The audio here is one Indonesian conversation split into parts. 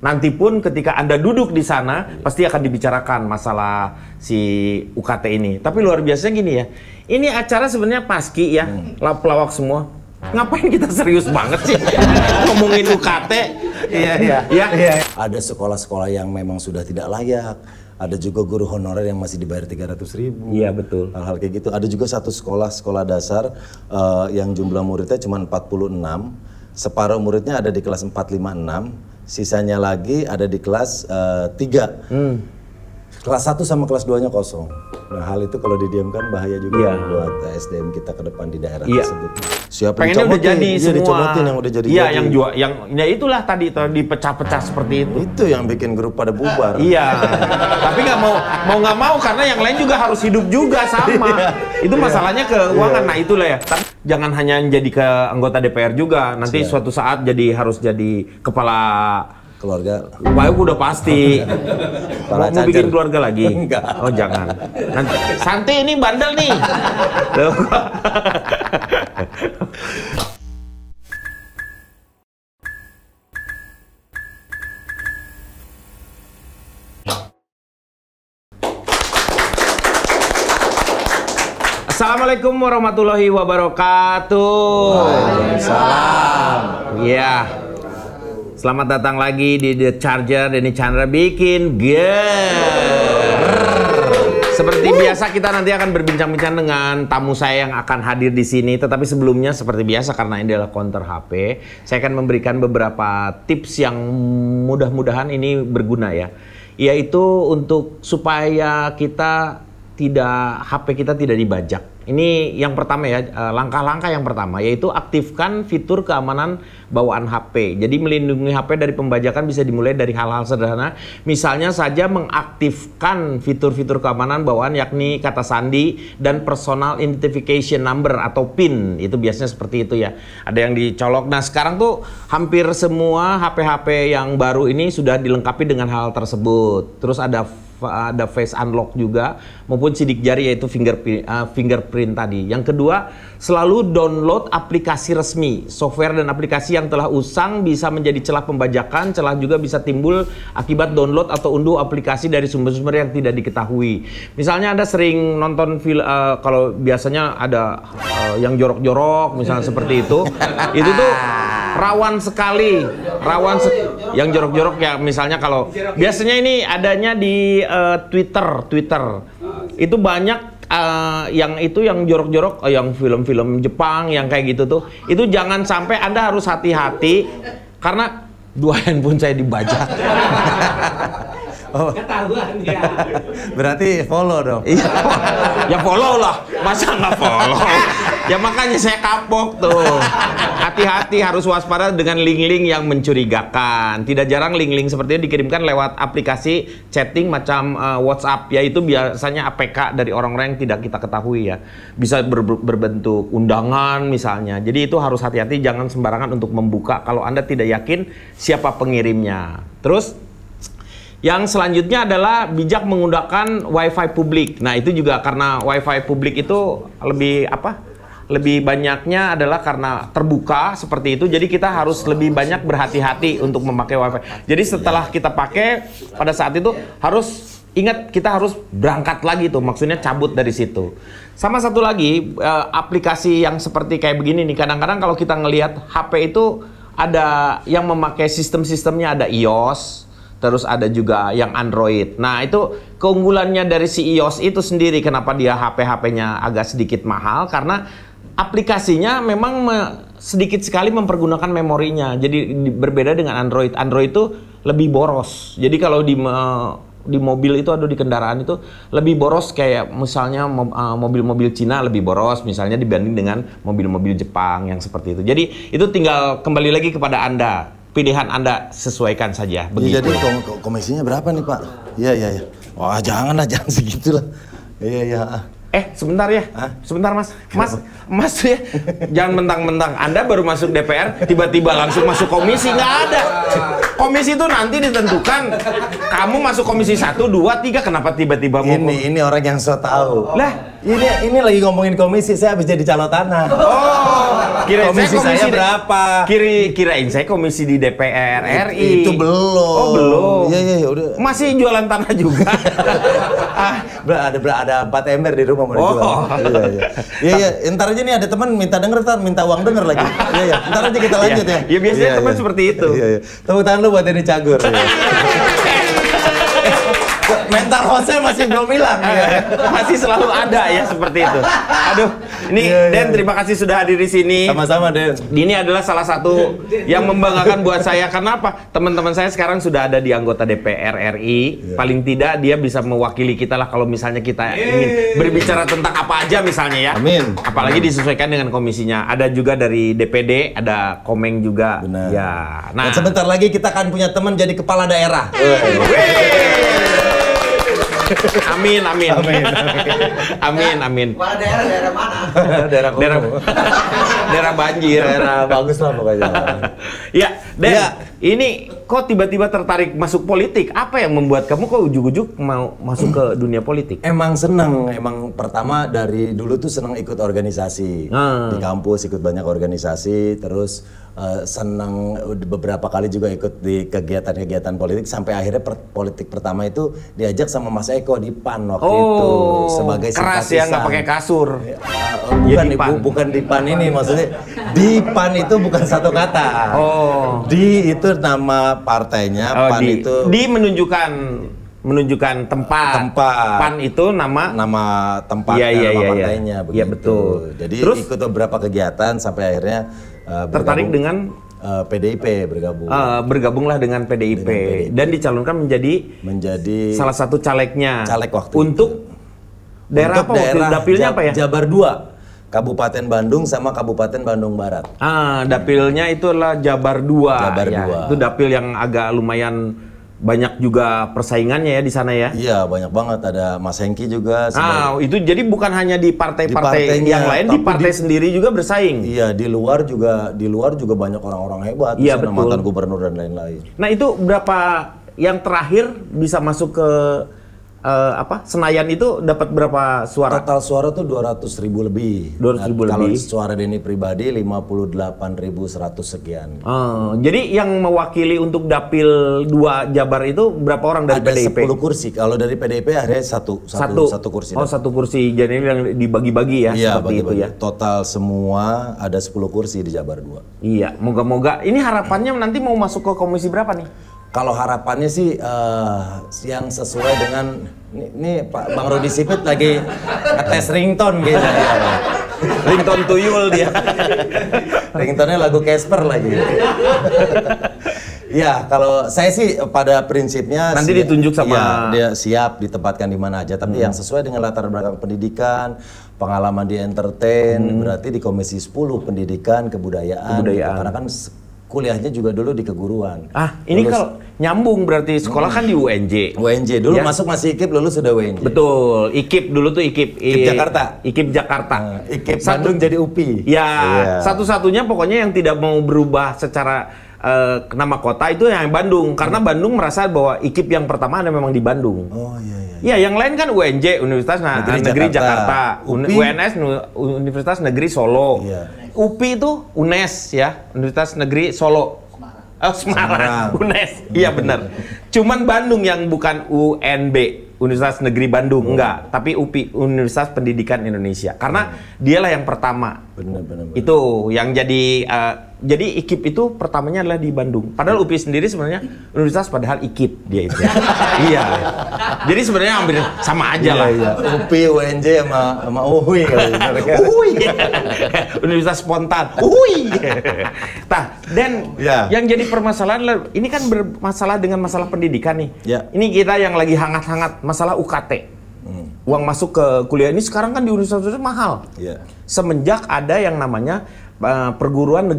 Nanti pun ketika Anda duduk di sana, pasti akan dibicarakan masalah si UKT ini. Tapi luar biasanya gini ya, ini acara sebenarnya paski ya, pelawak semua. Ngapain kita serius banget sih ngomongin UKT? Iya. Ada sekolah-sekolah yang memang sudah tidak layak. Ada juga guru honorer yang masih dibayar 300.000. Iya betul. Hal-hal kayak gitu. Ada juga satu sekolah dasar yang jumlah muridnya cuma 46. Separuh muridnya ada di kelas 456. Sisanya lagi ada di kelas 3. Kelas 1 sama kelas 2-nya kosong. Nah, hal itu kalau didiamkan bahaya juga buat SDM kita ke depan di daerah tersebut. Siapa pengennya udah jadi semua. Dicomotin yang udah jadi. Iya, yang ya itulah tadi dipecah-pecah seperti itu. Itu yang bikin grup pada bubar. Iya. Tapi nggak mau karena yang lain juga harus hidup juga sama. Itu masalahnya keuangan. Nah, itulah ya. Tapi jangan hanya jadi ke anggota DPR juga. Nanti suatu saat harus jadi kepala keluarga. Baik udah pasti. Mau bikin keluarga lagi? Enggak. Oh jangan. Nanti Santi ini bandel nih. Assalamualaikum warahmatullahi wabarakatuh. Waalaikumsalam. Iya. Selamat datang lagi di The Charger. Denny Chandra bikin Seperti biasa kita nanti akan berbincang-bincang dengan tamu saya yang akan hadir di sini. Tetapi sebelumnya seperti biasa karena ini adalah counter HP, saya akan memberikan beberapa tips yang mudah-mudahan ini berguna ya. Yaitu untuk supaya HP kita tidak dibajak. Ini yang pertama ya, langkah-langkah yang pertama yaitu aktifkan fitur keamanan bawaan HP. Jadi melindungi HP dari pembajakan bisa dimulai dari hal-hal sederhana. Misalnya saja mengaktifkan fitur-fitur keamanan bawaan yakni kata sandi dan personal identification number atau PIN. Itu biasanya seperti itu ya. Ada yang dicolok. Nah sekarang tuh hampir semua HP-HP yang baru ini sudah dilengkapi dengan hal tersebut. Terus ada face unlock juga maupun sidik jari yaitu fingerprint tadi. Yang kedua, selalu download aplikasi resmi. Software dan aplikasi yang telah usang bisa menjadi celah pembajakan, celah juga bisa timbul akibat download atau unduh aplikasi dari sumber-sumber yang tidak diketahui. Misalnya Anda sering nonton film, kalau biasanya ada yang jorok-jorok misalnya seperti itu. Itu tuh rawan sekali, yang jorok-jorok ya, misalnya kalau biasanya ini adanya di Twitter itu banyak yang jorok-jorok, yang film-film Jepang yang kayak gitu tuh, itu jangan sampai Anda harus hati-hati karena 2 handphone saya dibajak. Oh. Ketahuan ya. Berarti follow dong. Iya. Ya follow lah. Masa nggak follow? Ya makanya saya kapok tuh. Hati-hati, harus waspada dengan link-link yang mencurigakan. Tidak jarang link-link seperti itu dikirimkan lewat aplikasi chatting macam WhatsApp. Yaitu biasanya APK dari orang-orang yang tidak kita ketahui ya. Bisa berbentuk undangan misalnya. Jadi itu harus hati-hati, jangan sembarangan untuk membuka kalau Anda tidak yakin siapa pengirimnya. Terus yang selanjutnya adalah bijak menggunakan Wi-Fi publik. Nah, itu juga karena Wi-Fi publik itu lebih banyaknya adalah karena terbuka seperti itu. Jadi kita harus lebih banyak berhati-hati untuk memakai Wi-Fi. Jadi setelah kita pakai pada saat itu harus ingat kita harus berangkat lagi tuh. Maksudnya cabut dari situ. Sama satu lagi aplikasi yang seperti kayak begini nih. Kadang-kadang kalau kita ngelihat HP itu ada yang memakai sistem-sistemnya, ada iOS. Terus ada juga yang Android. Nah itu keunggulannya dari si iOS itu sendiri. Kenapa dia HP-HP-nya agak sedikit mahal? Karena aplikasinya memang sedikit sekali mempergunakan memorinya. Jadi berbeda dengan Android. Android itu lebih boros. Jadi kalau di mobil itu atau di kendaraan itu lebih boros, kayak misalnya mobil-mobil Cina lebih boros misalnya dibanding dengan mobil-mobil Jepang yang seperti itu. Jadi itu tinggal kembali lagi kepada Anda. Pilihan Anda sesuaikan saja. Begitu. Jadi komisinya berapa nih Pak? Iya. Wah jangan segitulah. Iya. Sebentar ya. Sebentar Mas. Mas ya. Jangan mentang-mentang Anda baru masuk DPR tiba-tiba langsung masuk komisi, nggak ada. Komisi itu nanti ditentukan. Kamu masuk komisi 1, 2, 3, kenapa tiba-tiba mau? Ini orang yang so tahu. Lah, ini lagi ngomongin komisi, saya habis jadi calo tanah. Oh, komisi saya berapa? Kirain saya komisi di DPR RI. Itu belum. Oh, belum. Iya, udah. Masih jualan tanah juga. Ada 4 ember di rumah mau dijual. Iya. Entar aja nih ada teman minta minta uang denger lagi. Iya. Entar aja kita lanjut ya. Iya, biasanya teman seperti itu. Iya. Tepuk tangan lu buat ini Cagur. Mental hostnya masih belum hilang. Masih selalu ada ya seperti itu. Aduh, ini Den terima kasih sudah hadir di sini. Sama-sama Den. Ini adalah salah satu yang membanggakan buat saya. Karena apa? Teman-teman saya sekarang sudah ada di anggota DPR RI. Paling tidak dia bisa mewakili kita lah kalau misalnya kita ingin berbicara tentang apa aja misalnya ya. Amin. Apalagi disesuaikan dengan komisinya. Ada juga dari DPD, ada Komeng juga. Benar. Ya. Nah, sebentar lagi kita akan punya teman jadi kepala daerah. Amin. Kepala daerah mana? Daerah banjir. Daerah bagus lah pokoknya. Ya, ini kok tiba-tiba tertarik masuk politik? Apa yang membuat kamu kok ujuk-ujuk mau masuk ke dunia politik? Emang seneng, emang pertama dari dulu tuh seneng ikut organisasi. Di kampus ikut banyak organisasi, terus seneng beberapa kali juga ikut di kegiatan-kegiatan politik sampai akhirnya politik pertama itu diajak sama Mas Eko di PAN waktu itu sebagai keras simpatisan. Ya nggak pakai kasur. Bukan di PAN ini maksudnya di PAN itu bukan satu kata. Di itu nama partainya, PAN itu di menunjukkan tempat. PAN itu nama tempat nama partainya begitu. Iya betul. Jadi terus ikut beberapa kegiatan sampai akhirnya tertarik dengan PDIP bergabung. Bergabunglah dengan PDIP dan dicalonkan menjadi salah satu calegnya. Caleg waktu untuk itu. Daerah apa? Dapilnya apa ya? Jabar 2. Kabupaten Bandung sama Kabupaten Bandung Barat. Dapilnya itu adalah Jabar 2. Jabar 2. Itu dapil yang agak lumayan banyak juga persaingannya ya di sana ya. Iya, banyak banget. Ada Mas Hengki juga. Itu jadi bukan hanya di partai-partai yang lain, di partai sendiri juga bersaing. Iya, di luar juga banyak orang-orang hebat. Iya, betul. Mantan gubernur dan lain-lain. Nah, itu berapa yang terakhir bisa masuk ke Senayan itu dapat berapa suara? Total suara tuh 200.000 lebih. 200.000 lebih. Kalau suara Denny pribadi 58.100 sekian. Jadi yang mewakili untuk dapil 2 Jabar itu berapa orang dari PDIP? Ada 10 kursi. Kalau dari PDIP akhirnya satu kursi. Satu kursi. Jadi yang dibagi-bagi ya, iya, seperti itu ya. Total semua ada 10 kursi di Jabar 2. Iya, moga-moga. Ini harapannya nanti mau masuk ke komisi berapa nih? Kalau harapannya sih yang sesuai dengan ini Pak Bang Rudi Sipit lagi ngetes ringtone kayaknya. Ringtone tuyul dia. Ringtone-nya lagu Casper lagi. Ya, kalau saya sih pada prinsipnya nanti ditunjuk sama dia siap ditempatkan di mana aja, tapi yang sesuai dengan latar belakang pendidikan, pengalaman di entertain, berarti di Komisi 10 Pendidikan Kebudayaan. Gitu. Karena kan kuliahnya juga dulu di keguruan. Ini kalau nyambung berarti sekolah kan di UNJ. UNJ dulu ya? Masuk masih IKIP, lulus sudah UNJ. Betul, IKIP dulu tuh IKIP Jakarta. IKIP Jakarta. IKIP Bandung jadi UPI. Ya, satu-satunya pokoknya yang tidak mau berubah secara nama kota itu yang Bandung, karena Bandung merasa bahwa IKIP yang pertama ada memang di Bandung. Oh iya. Ya, yang lain kan UNJ, Universitas Negeri Jakarta. UNS, Universitas Negeri Solo. Iya. UPI itu UNES ya, Universitas Negeri Solo. Semarang. UNES. Iya benar. Cuman Bandung yang bukan UNB, Universitas Negeri Bandung, enggak, tapi UPI, Universitas Pendidikan Indonesia. Karena dialah yang pertama. Benar. Itu yang jadi IKIP itu pertamanya adalah di Bandung. Padahal UPI sendiri sebenarnya universitas, padahal IKIP dia itu. Iya. Jadi sebenarnya hampir sama aja lah. Iya. UPI, UNJ sama UHI kali. UHI. Universitas spontan. UHI. Dan yang jadi permasalahan ini kan bermasalah dengan masalah pendidikan nih. Ya. Ini kita yang lagi hangat-hangat masalah UKT. Uang masuk ke kuliah ini sekarang kan di universitas mahal. Ya. Semenjak ada yang namanya perguruan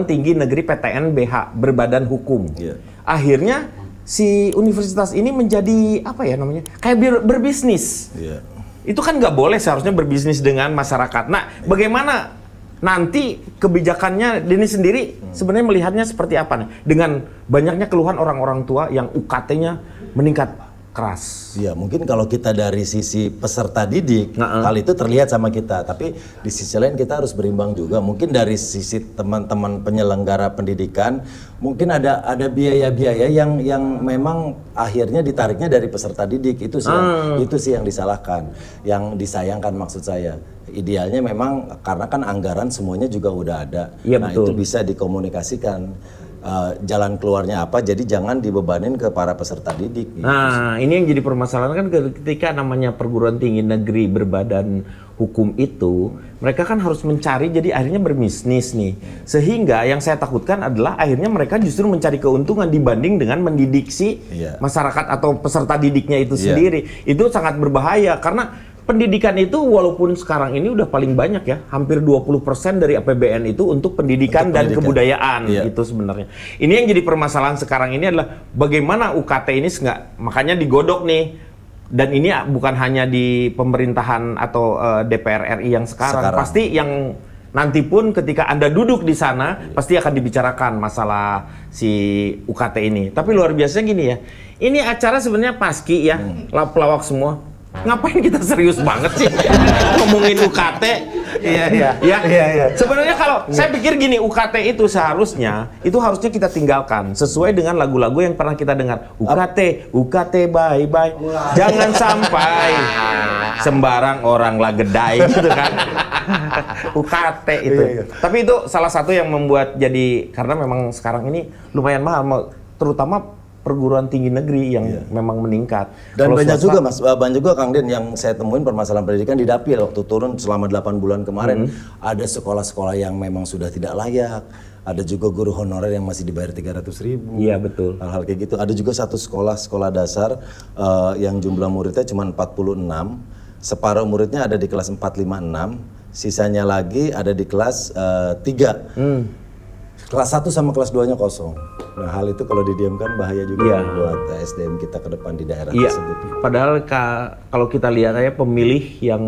tinggi negeri PTN BH berbadan hukum. Yeah. Akhirnya si universitas ini menjadi apa ya namanya? Kayak berbisnis. Yeah. Itu kan nggak boleh seharusnya berbisnis dengan masyarakat. Nah, bagaimana nanti kebijakannya Denny sendiri sebenarnya melihatnya seperti apa nih? Dengan banyaknya keluhan orang-orang tua yang UKT-nya meningkat. keras. Ya mungkin kalau kita dari sisi peserta didik, hal itu terlihat sama kita. Tapi di sisi lain kita harus berimbang juga. Mungkin dari sisi teman-teman penyelenggara pendidikan, mungkin ada biaya-biaya yang memang akhirnya ditariknya dari peserta didik. Itu sih yang disalahkan, yang disayangkan maksud saya. Idealnya memang karena kan anggaran semuanya juga udah ada. Ya, nah betul. itu bisa dikomunikasikan. Jalan keluarnya apa, jadi jangan dibebanin ke para peserta didik. Gitu. Nah, ini yang jadi permasalahan kan ketika namanya perguruan tinggi negeri berbadan hukum itu, mereka kan harus mencari, jadi akhirnya berbisnis nih. Sehingga yang saya takutkan adalah akhirnya mereka justru mencari keuntungan dibanding dengan mendidik si masyarakat atau peserta didiknya itu sendiri. Itu sangat berbahaya karena pendidikan itu walaupun sekarang ini udah paling banyak ya, hampir 20% dari APBN itu untuk pendidikan dan kebudayaan itu sebenarnya. Ini yang jadi permasalahan sekarang ini adalah bagaimana UKT ini makanya digodok nih. Dan ini bukan hanya di pemerintahan atau DPR RI yang sekarang. Pasti yang nanti pun ketika Anda duduk di sana pasti akan dibicarakan masalah si UKT ini. Tapi luar biasanya gini ya. Ini acara sebenarnya paski ya, pelawak semua. Ngapain kita serius banget sih ngomongin UKT? Iya. Sebenarnya kalau saya pikir gini, UKT itu harusnya kita tinggalkan sesuai dengan lagu-lagu yang pernah kita dengar. UKT bye bye. Jangan sampai sembarang orang lagedai gitu kan. UKT itu. Tapi itu salah satu yang membuat jadi, karena memang sekarang ini lumayan mahal, terutama perguruan tinggi negeri yang memang meningkat. Dan banyak juga Mas, banyak juga Kang Den yang saya temuin permasalahan pendidikan di Dapil waktu turun selama 8 bulan kemarin. Ada sekolah-sekolah yang memang sudah tidak layak. Ada juga guru honorer yang masih dibayar 300.000. Iya betul. Hal-hal kayak gitu. Ada juga satu sekolah dasar yang jumlah muridnya cuma 46. Separuh muridnya ada di kelas 456. Sisanya lagi ada di kelas 3. Kelas 1 sama kelas 2-nya kosong. Nah, hal itu kalau didiamkan bahaya juga buat SDM kita ke depan di daerah tersebut. Padahal kalau kita lihat aja pemilih yang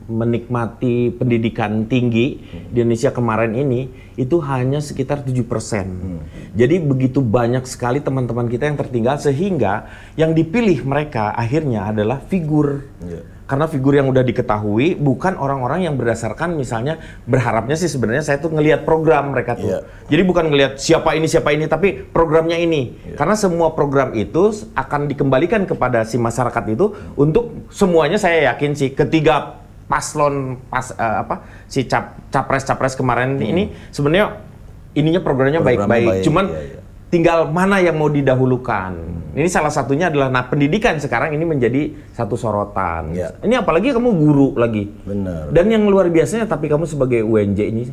menikmati pendidikan tinggi di Indonesia kemarin ini itu hanya sekitar 7%. Jadi begitu banyak sekali teman-teman kita yang tertinggal sehingga yang dipilih mereka akhirnya adalah figur. Karena figur yang udah diketahui, bukan orang-orang yang berdasarkan misalnya berharapnya sih sebenarnya saya tuh ngelihat program mereka tuh. Jadi bukan ngelihat siapa ini, tapi programnya ini. Karena semua program itu akan dikembalikan kepada si masyarakat itu untuk semuanya saya yakin sih ketiga paslon si capres kemarin ini sebenarnya ininya programnya baik-baik. Cuman tinggal mana yang mau didahulukan. Ini salah satunya adalah pendidikan sekarang ini menjadi satu sorotan. Ini apalagi kamu guru lagi. Benar. Dan yang luar biasanya tapi kamu sebagai UNJ ini,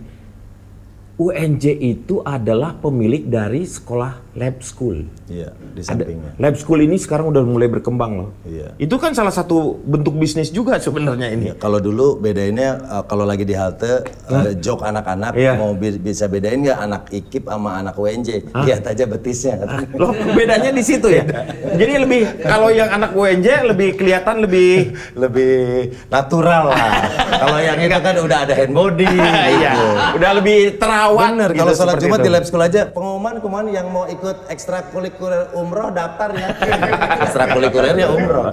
UNJ itu adalah pemilik dari sekolah lab school. Iya, di sampingnya. Lab school ini sekarang udah mulai berkembang loh. Iya. Itu kan salah satu bentuk bisnis juga sebenarnya ini. Kalau dulu bedainnya kalau lagi di halte jok anak-anak mau bisa bedain nggak anak IKIP sama anak UNJ? Lihat aja betisnya. Loh, bedanya di situ ya. Jadi lebih kalau yang anak UNJ lebih kelihatan lebih natural lah. Kalau yang itu kan udah ada hand body. Iya. Udah lebih terawat. Bener, gitu, kalau sholat Jumat itu. di lab school aja pengumuman yang mau ikut ekstrakurikuler umroh daftar ya. Ekstrakurikulernya umroh.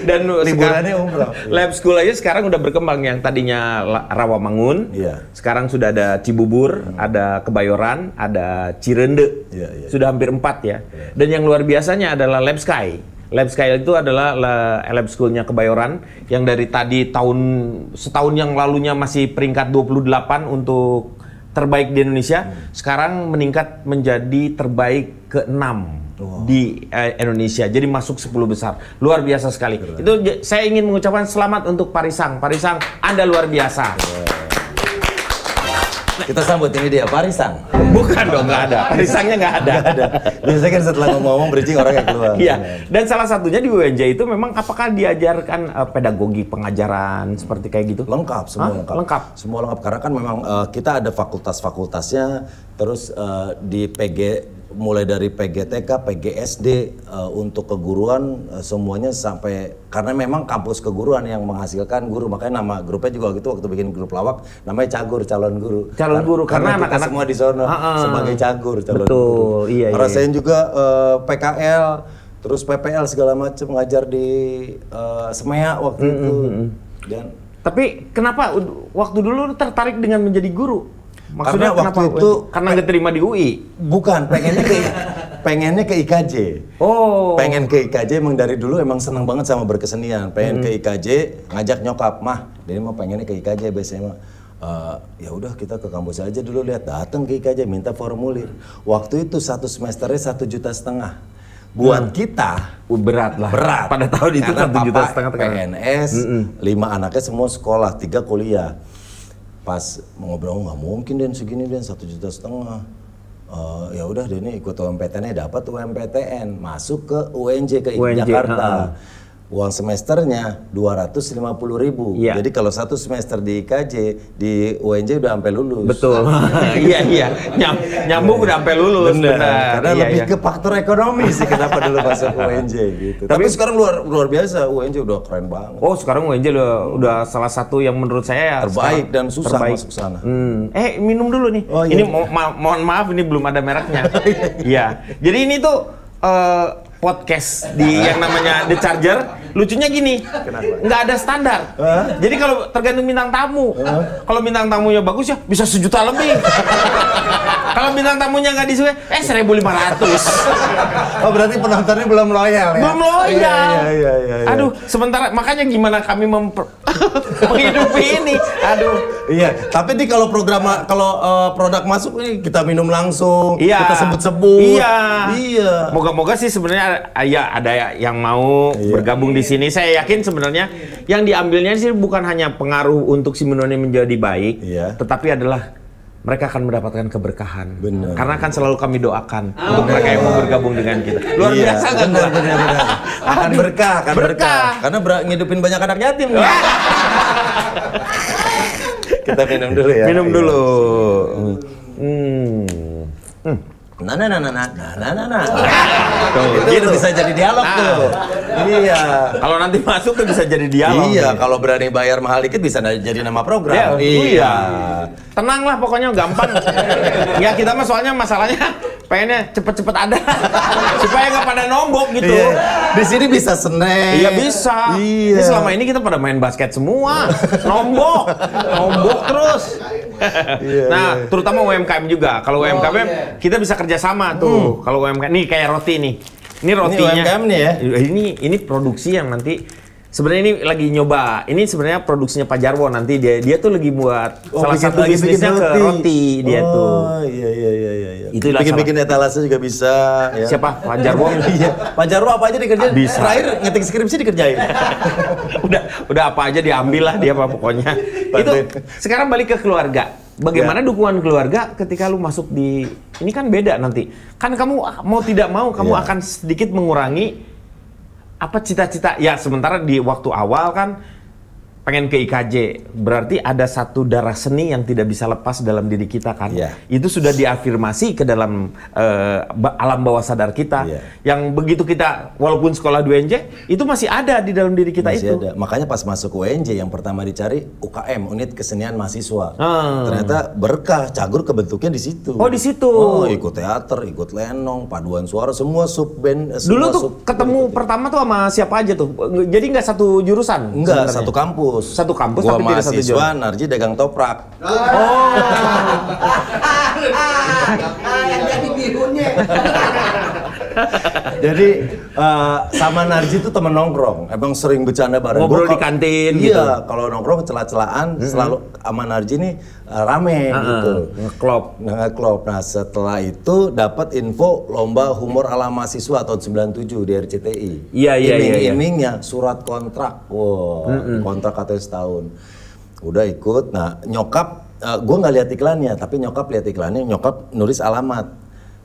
Dan liburannya umroh. Lab school aja sekarang udah berkembang, yang tadinya Rawamangun, sekarang sudah ada Cibubur, ada Kebayoran, ada Cirende. Sudah hampir 4 ya. Dan yang luar biasanya adalah Lab Sky. Lab Sky itu adalah lab schoolnya Kebayoran yang dari tadi setahun yang lalunya masih peringkat 28 untuk terbaik di Indonesia, sekarang meningkat menjadi terbaik ke-6 di Indonesia. Jadi masuk 10 besar. Luar biasa sekali. Itu saya ingin mengucapkan selamat untuk Parisang. Parisang, Anda luar biasa. Kita sambut ini dia, Parisang. Bukan dong, nggak ada. Parisangnya nggak ada. Biasanya kan setelah ngomong bridging orang yang keluar. Iya. Dan salah satunya di UNJ itu memang apakah diajarkan pedagogi pengajaran seperti kayak gitu? Lengkap, semua lengkap. Semua lengkap karena kan memang kita ada fakultas-fakultasnya, terus di mulai dari PGTK, PGSD untuk keguruan semuanya sampai, karena memang kampus keguruan yang menghasilkan guru, makanya nama grupnya juga gitu waktu bikin grup lawak namanya Cagur, calon guru. Calon guru karena anak-anak semua di sana sebagai cagur, calon betul, guru. Iya. Rasain juga PKL, terus PPL segala macam, ngajar di Semea waktu itu. Dan tapi kenapa waktu dulu lu tertarik dengan menjadi guru? Maksudnya karena waktu itu karena nggak terima di UI? Bukan, pengennya ke IKJ. Oh. Pengen ke IKJ, emang dari dulu emang seneng banget sama berkesenian. Pengen ke IKJ, ngajak nyokap, mah, dia mau pengennya ke IKJ biasanya mah. Ya udah kita ke kampus aja dulu, lihat, datang ke IKJ minta formulir. Waktu itu 1 semesternya 1,5 juta. Buat kita berat lah. Berat. Pada tahun itu 1,5 juta. PNS, 5 anaknya semua sekolah, 3 kuliah. Pas mau ngobrol, nggak mungkin Den segini Den 1,5 juta. Ya udah Denny ikut UMPTN, dapat UMPTN, masuk ke UNJ ke Jakarta. Uang semesternya 250.000. Iya. Jadi kalau 1 semester di IKJ, di UNJ udah sampai lulus. Betul. Iya. Nyambung udah sampai lulus. Bener. Karena iya, lebih ke faktor ekonomi sih kenapa dulu masuk UNJ gitu. Tapi sekarang luar biasa, UNJ udah keren banget. Oh, sekarang UNJ udah salah satu yang menurut saya terbaik dan susah terbaik. Masuk sana. Minum dulu nih. Oh, iya. Ini mohon maaf, ini belum ada mereknya. Iya. Jadi ini tuh podcast di yang namanya The Charger. Lucunya gini, nggak ada standar. Jadi kalau tergantung bintang tamu. Kalau bintang tamunya bagus ya bisa 1 juta lebih. Kalau bintang tamunya nggak disukai, 1.500. Oh, berarti penontonnya belum loyal ya? Belum loyal. Iya. Aduh, sementara makanya gimana kami menghidupi ini. Aduh. Iya, tapi nih kalau produk masuk nih kita minum langsung, iya, kita sebut-sebut. Iya. Moga-moga sih sebenarnya ada yang mau bergabung di sini. Saya yakin sebenarnya yang diambilnya sih bukan hanya pengaruh untuk si Minoni menjadi baik, tetapi adalah mereka akan mendapatkan keberkahan. Bener. Karena kan selalu kami doakan untuk mereka yang mau bergabung dengan kita. Luar biasa kan? Bener. Akan berkah. Karena ngidupin banyak anak yatim. Kita minum dulu ya. Minum dulu. Nah. Tuh, itu bisa jadi dialog tuh. Iya. Kalau nanti masuk tuh bisa jadi dialog. Iya, kalau berani bayar mahal dikit bisa jadi nama program. Iya. Tenanglah, pokoknya gampang. Ya kita mah soalnya masalahnya pengennya cepet-cepet ada supaya nggak pada nombok gitu. Iya. Di sini bisa snack. Iya bisa. Iya. Ini selama ini kita pada main basket semua, nombok terus. Nah, terutama UMKM juga. Kalau UMKM kita bisa kerjasama tuh. Kalau UMKM nih kayak roti nih. Ini rotinya. Ini UMKM nih ya. Ini produksi yang nanti. Sebenarnya ini lagi nyoba. Ini sebenarnya produksinya Pak Jarwo nanti dia tuh lagi buat salah satu bisnisnya ke roti dia tuh. Oh iya. Itu bikin etalase juga bisa. Ya. Siapa? Pak Jarwo? Iya. Pak Jarwo apa aja dikerjain? Bisa. Terakhir ngetik skripsi dikerjain. udah apa aja diambil lah dia pokoknya. Itu sekarang balik ke keluarga. Bagaimana dukungan keluarga ketika lu masuk di ini kan beda nanti. Kan kamu mau tidak mau kamu akan sedikit mengurangi apa cita-cita ya, sementara di waktu awal kan pengen ke IKJ, berarti ada satu darah seni yang tidak bisa lepas dalam diri kita kan. Itu sudah diafirmasi ke dalam alam bawah sadar kita. Yang begitu kita walaupun sekolah di UNJ itu masih ada di dalam diri kita masih itu. Ada. Makanya pas masuk UNJ yang pertama dicari UKM, Unit Kesenian Mahasiswa. Ternyata berkah, cagur kebentuknya di situ. Oh, di situ. Oh, ikut teater, ikut lenong, paduan suara, semua sub band. Dulu tuh ketemu pertama tuh sama siapa aja tuh? Jadi nggak satu jurusan? Enggak, satu kampus. Satu kampus gua tapi tidak satu mahasiswa, Narji dagang toprak. Yang jadi bihunnya. Jadi sama Narji itu temen nongkrong, emang sering bercanda bareng. Ngobrol di kantin gitu. Iya, kalau nongkrong celah-celahan selalu sama Narji nih rame gitu. Ngeklop. Nah, setelah itu dapat info lomba humor ala mahasiswa tahun 97 di RCTI. Iya. Iming-imingnya surat kontrak. Kontrak katanya setahun. Udah ikut. Nah, nyokap gue nggak lihat iklannya, tapi nyokap lihat iklannya, nyokap nulis alamat.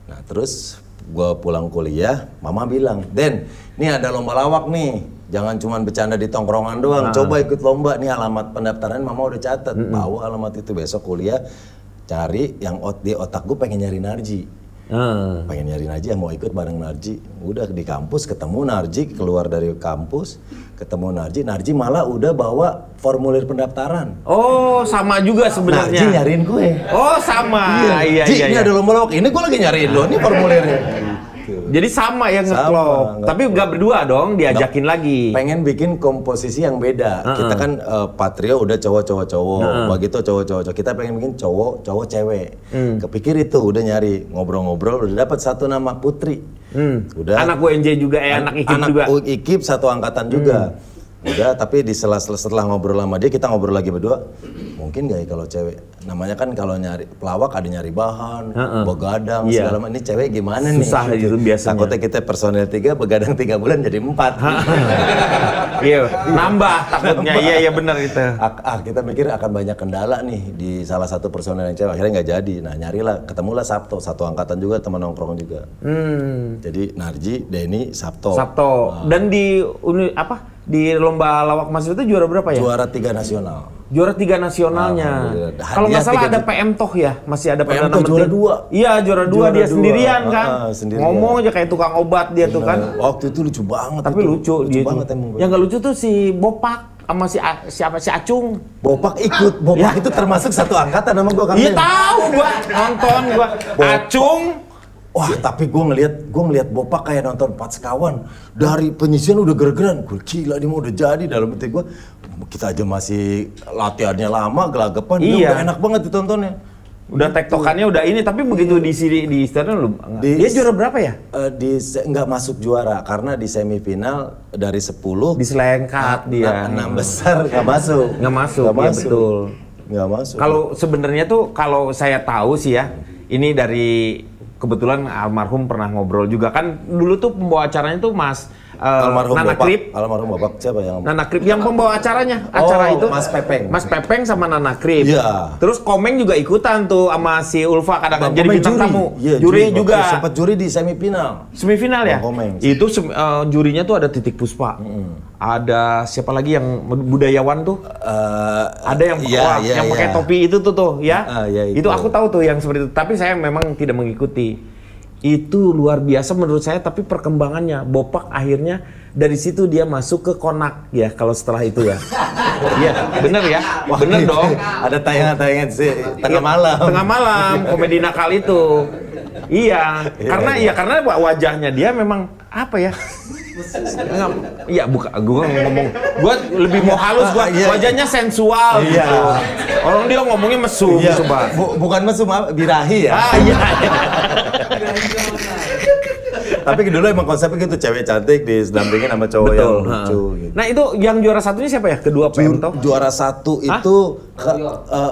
Nah, terus gue pulang kuliah, mama bilang, Den, ini ada lomba lawak nih, jangan cuma bercanda di tongkrongan doang, coba ikut lomba, nih alamat pendaftaran mama udah catat, bawa alamat itu, besok kuliah, cari yang di otak gue pengen nyari Narji. Pengen nyari Narji, mau ikut bareng Narji. Udah di kampus ketemu Narji, keluar dari kampus ketemu Narji malah udah bawa formulir pendaftaran. Oh, sama juga sebenarnya. Narji nyariin gue. Oh, sama. Iya. Ji, ini ada lomba lawak. Ini gue lagi nyariin lo, ini formulirnya. Jadi sama yang ngeklop. Tapi nggak berdua dong, diajakin lagi. Pengen bikin komposisi yang beda. Kita kan Patrio udah cowok-cowok, begitu cowok-cowok. Kita pengen bikin cowok cewek. Kepikir itu, udah nyari ngobrol-ngobrol, udah dapat satu nama Putri. Udah. Anak UNJ juga, anak IKIP juga. Anak IKIP satu angkatan juga. Udah, tapi setelah ngobrol sama dia, kita ngobrol lagi berdua. Mungkin gak ya kalau cewek? Namanya kan kalau nyari pelawak ada nyari bahan, begadang, segala macam. Ini cewek gimana nih? Susah itu biasanya. Takutnya kita personel 3, begadang 3 bulan jadi 4. Iya, nambah takutnya. Iya benar itu. Kita mikir akan banyak kendala nih di salah satu personel yang cewek. Akhirnya nggak jadi. Nah ketemulah Sabto, satu angkatan juga, teman nongkrong juga. Jadi Narji, Denny, Sabto. Dan di di lomba lawak Mas itu juara berapa ya? Juara 3 nasional. Juara 3 nasionalnya. Kalau nggak salah ada PM Toh ya, masih ada PM Toh juara 2. Iya juara 2 dia sendirian kan. Ngomong aja kayak tukang obat dia tuh kan. Waktu itu lucu banget. Tapi lucu dia. Yang nggak lucu tuh si Bopak sama si Acung. Bopak ikut. Bopak itu termasuk satu angkatan sama gua kan. Iya tahu gua, nonton gua. Acung. Wah, tapi gue ngeliat Bopak kayak nonton Pat Sekawan. Dari penyisian udah geregeran. Gue gila, dia mau udah jadi. Dalam hati gue, kita aja masih latihannya lama, gelagapan. Dia udah enak banget ditontonnya. Udah tektokannya udah ini, tapi begitu di istana lu, dia juara berapa ya? Nggak masuk juara, karena di semifinal dari 10. Diselengkat dia. 6 besar nggak masuk. Nggak masuk, iya betul. Nggak masuk. Kalau sebenarnya tuh, kalau saya tahu sih ya, ini dari kebetulan almarhum pernah ngobrol juga kan dulu tuh pembawa acaranya tuh Mas Nana Krip. Almarhum Bapak siapa yang? Nana Krip yang pembawa acaranya. Acara itu Mas Pepeng. Mas Pepeng sama Nana Krip. Iya. Terus Komeng juga ikutan tuh sama si Ulfa kadang-kadang jadi bintang tamu. Iya, juri juga. Sempat juri di semifinal. Semifinal ya? Komeng. Itu jurinya tuh ada Titik Puspa. Ada siapa lagi yang budayawan tuh? Ada yang yang pakai topi itu tuh ya. Itu aku tahu tuh yang seperti itu. Tapi saya memang tidak mengikuti. Itu luar biasa menurut saya, tapi perkembangannya Bopak akhirnya dari situ dia masuk ke Konak ya kalau setelah itu ya. Iya, bener ya? Bener dong. Ada tayangan-tayangan sih tengah malam. Tengah malam komedi nakal itu. Iya, karena wajahnya dia memang apa ya? Iya, gua ngomong, gua lebih mau halus, wajahnya sensual gitu. Orang dia ngomongnya mesum, coba. Bukan mesum, birahi ya. Iya. Tapi dulu emang konsepnya gitu, cewek cantik didampingin sama cowok yang lucu gitu. Nah itu yang juara satunya siapa ya? Kedua PM Toh? Juara satu itu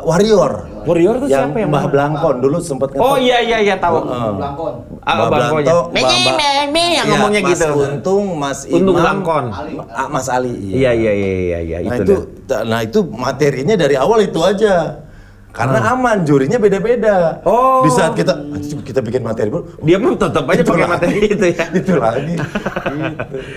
Warrior. Warrior tuh yang siapa yang Mbah Blangkon dulu sempat Oh iya tahu. Blangkon. Mbah Blangkon. Yang ngomongnya gitu. Mas Untung, Mas Untung Imam, Blangkon. Mas Ali. Iya Nah itu materinya dari awal itu aja. Karena aman, jurinya beda-beda. Di saat kita bikin materi baru, dia pun tetap aja pakai materi itu ya. Itu lagi.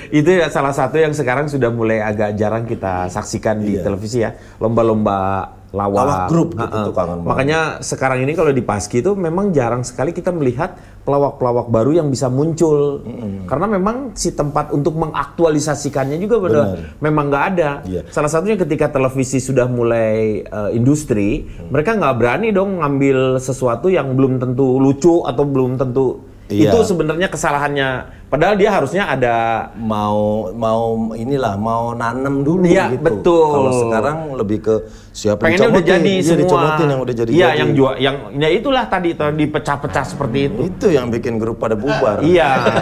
Itu ya salah satu yang sekarang sudah mulai agak jarang kita saksikan di televisi ya. Lomba-lomba lawak grup gitu, kangen banget. Makanya sekarang ini kalau di Paski itu memang jarang sekali kita melihat pelawak-pelawak baru yang bisa muncul. Karena memang si tempat untuk mengaktualisasikannya juga memang nggak ada. Salah satunya ketika televisi sudah mulai industri, mereka nggak berani dong ngambil sesuatu yang belum tentu lucu atau belum tentu itu sebenarnya kesalahannya. Padahal dia harusnya ada mau nanem dulu gitu. Betul. Kalau sekarang lebih ke siapa pengennya udah jadi semua. Dicomotin yang udah jadi. Iya, yang itulah tadi dipecah-pecah seperti itu. Itu yang bikin grup pada bubar. Iya.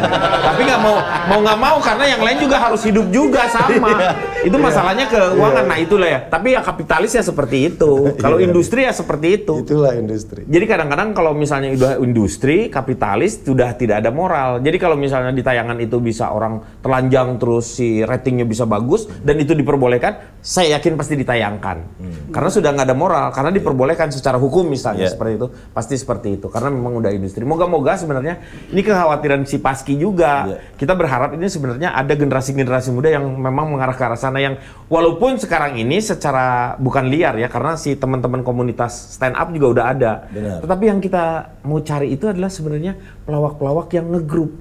Tapi nggak mau karena yang lain juga harus hidup juga sama. Itu masalahnya keuangan. Nah, itulah ya. Tapi ya kapitalis ya seperti itu. Kalau industri ya seperti itu. Itulah industri. Jadi kadang-kadang kalau misalnya udah industri, kapitalis sudah tidak ada moral. Jadi kalau misalnya di tayangan itu bisa orang telanjang terus si ratingnya bisa bagus dan itu diperbolehkan, saya yakin pasti ditayangkan. Karena sudah nggak ada moral, karena diperbolehkan secara hukum misalnya seperti itu, pasti seperti itu. Karena memang udah industri. Moga-moga sebenarnya ini kekhawatiran si Paski juga. Kita berharap ini sebenarnya ada generasi-generasi muda yang memang mengarah ke arah sana, yang walaupun sekarang ini secara bukan liar ya, karena si teman-teman komunitas stand up juga udah ada. Tetapi yang kita mau cari itu adalah sebenarnya pelawak-pelawak yang ngegrup.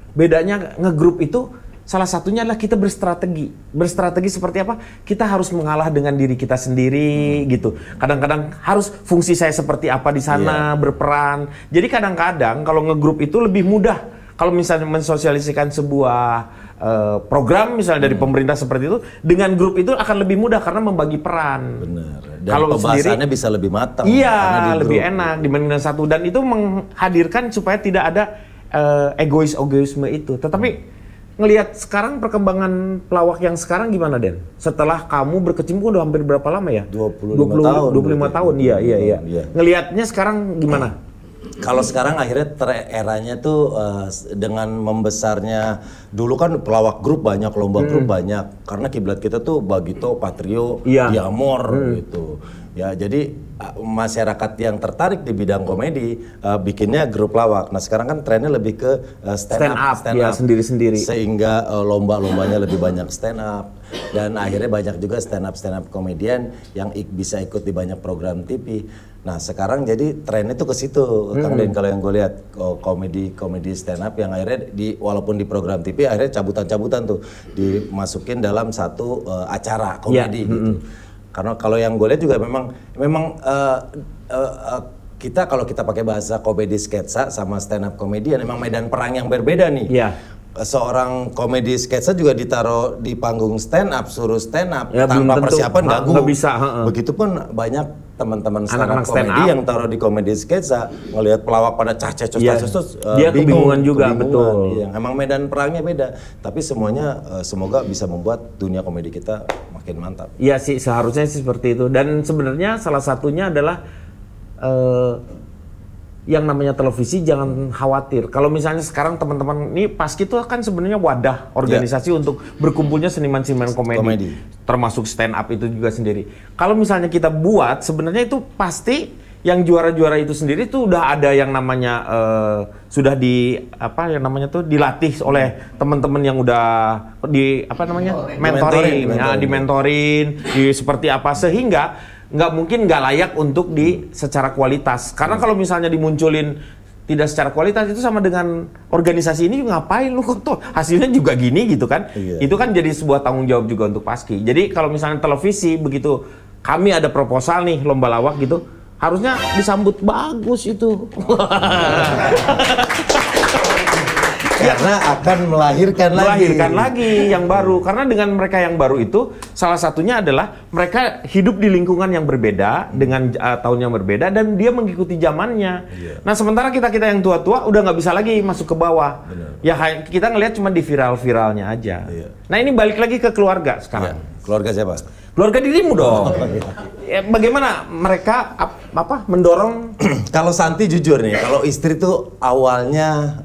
Bedanya ngegrup itu salah satunya adalah kita berstrategi. Berstrategi seperti apa? Kita harus mengalah dengan diri kita sendiri gitu. Kadang-kadang harus fungsi saya seperti apa di sana berperan. Jadi kadang-kadang kalau ngegrup itu lebih mudah kalau misalnya mensosialisasikan sebuah program misalnya dari pemerintah seperti itu, dengan grup itu akan lebih mudah karena membagi peran. Benar. Dan kalau pembahasannya bisa lebih matang. Iya, lebih enak dibanding satu, dan itu menghadirkan supaya tidak ada egoisme itu. Tetapi ngelihat sekarang perkembangan pelawak yang sekarang gimana, Den? Setelah kamu berkecimpung udah hampir berapa lama ya? 25 tahun. 25 tahun, iya. Ngelihatnya sekarang gimana? Kalau sekarang akhirnya eranya tuh dengan membesarnya, dulu kan pelawak grup banyak, lomba grup banyak, karena kiblat kita tuh Bagito, Patrio, Diamor gitu. Ya, jadi masyarakat yang tertarik di bidang komedi bikinnya grup lawak. Nah, sekarang kan trennya lebih ke stand up sendiri-sendiri. Sehingga lomba-lombanya lebih banyak stand up, dan akhirnya banyak juga stand up komedian yang bisa ikut di banyak program TV. Nah, sekarang jadi trennya tuh ke situ, Kang Den. Kalau yang gue lihat komedi stand up yang akhirnya walaupun di program TV akhirnya cabutan-cabutan tuh dimasukin dalam satu acara komedi gitu. Karena kalau yang gue lihat juga memang kita kalau kita pakai bahasa komedi sketsa sama stand up komedian, memang medan perang yang berbeda nih. Iya. Seorang komedi sketsa juga ditaruh di panggung stand up, suruh stand up tanpa persiapan nggak bisa. Begitupun banyak teman-teman stand up komedi yang taruh di komedi sketsa, ngelihat pelawak pada cacet dia kebingungan juga, betul. Iya. Emang medan perangnya beda, tapi semuanya semoga bisa membuat dunia komedi kita makin mantap. Iya sih, seharusnya sih seperti itu. Dan sebenarnya salah satunya adalah yang namanya televisi, jangan khawatir. Kalau misalnya sekarang teman-teman ini Paski itu kan sebenarnya wadah organisasi untuk berkumpulnya seniman-seniman komedi, termasuk stand up itu juga sendiri. Kalau misalnya kita buat, sebenarnya itu pasti yang juara-juara itu sendiri tuh udah ada yang namanya sudah dilatih oleh teman-teman yang udah mentoring, seperti apa, sehingga nggak mungkin nggak layak untuk secara kualitas. Karena kalau misalnya dimunculin tidak secara kualitas, itu sama dengan organisasi ini ngapain lu kok tuh hasilnya juga gini gitu kan. Itu kan jadi sebuah tanggung jawab juga untuk Paski. Jadi kalau misalnya televisi begitu kami ada proposal nih lomba lawak gitu, harusnya disambut bagus itu. Karena akan melahirkan lagi yang baru. Karena dengan mereka yang baru itu, salah satunya adalah mereka hidup di lingkungan yang berbeda, dengan tahun yang berbeda, dan dia mengikuti zamannya. Nah, sementara kita yang tua-tua udah nggak bisa lagi masuk ke bawah. Ya kita ngelihat cuma di viral-viralnya aja. Nah, ini balik lagi ke keluarga sekarang. Keluarga siapa? Keluarga dirimu dong. Bagaimana mereka mendorong? Kalau Santi jujur nih, kalau istri tuh awalnya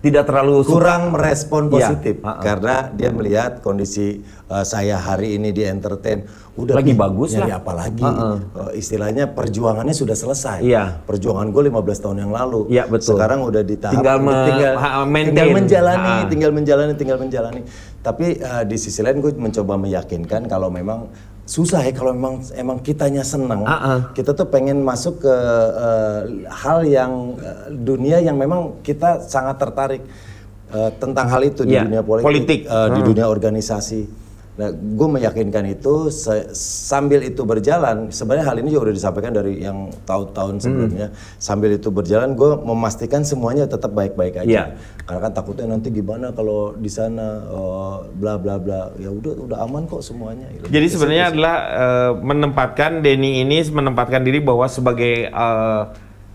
tidak terlalu kurang merespon positif, karena dia melihat kondisi saya hari ini di entertain udah lagi bagus nyari lah. apa lagi. Istilahnya perjuangannya sudah selesai. Perjuangan gue 15 tahun yang lalu. Betul. Sekarang udah di tahap tinggal menjalani. Tapi di sisi lain gue mencoba meyakinkan kalau memang susah ya, kalau emang kitanya senang, kita tuh pengen masuk ke hal yang dunia yang memang kita sangat tertarik tentang hal itu di dunia politik. Di dunia organisasi. Nah, gue meyakinkan itu sambil itu berjalan. Sebenarnya hal ini juga udah disampaikan dari yang tahun-tahun sebelumnya. Sambil itu berjalan, gue memastikan semuanya tetap baik-baik aja. Karena kan takutnya nanti gimana kalau di sana bla bla bla. Ya udah aman kok semuanya. Jadi sebenarnya adalah menempatkan Denny ini menempatkan diri bahwa sebagai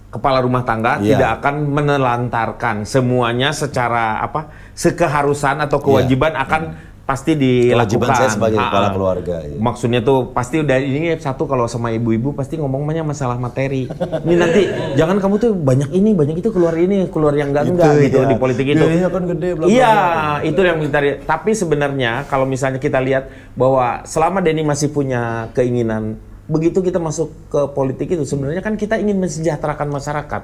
kepala rumah tangga tidak akan menelantarkan semuanya secara sekeharusan atau kewajiban akan pasti dilakukan. Kewajiban saya sebagai kepala keluarga. Maksudnya tuh pasti udah ini satu, kalau sama ibu-ibu pasti ngomongnya masalah materi. Ini nanti jangan kamu tuh banyak itu keluar yang enggak gitu di politik itu. Biayanya kan gede. Itu yang kita lihat. Tapi sebenarnya kalau misalnya kita lihat bahwa selama Denny masih punya keinginan, begitu kita masuk ke politik itu sebenarnya kan kita ingin mensejahterakan masyarakat.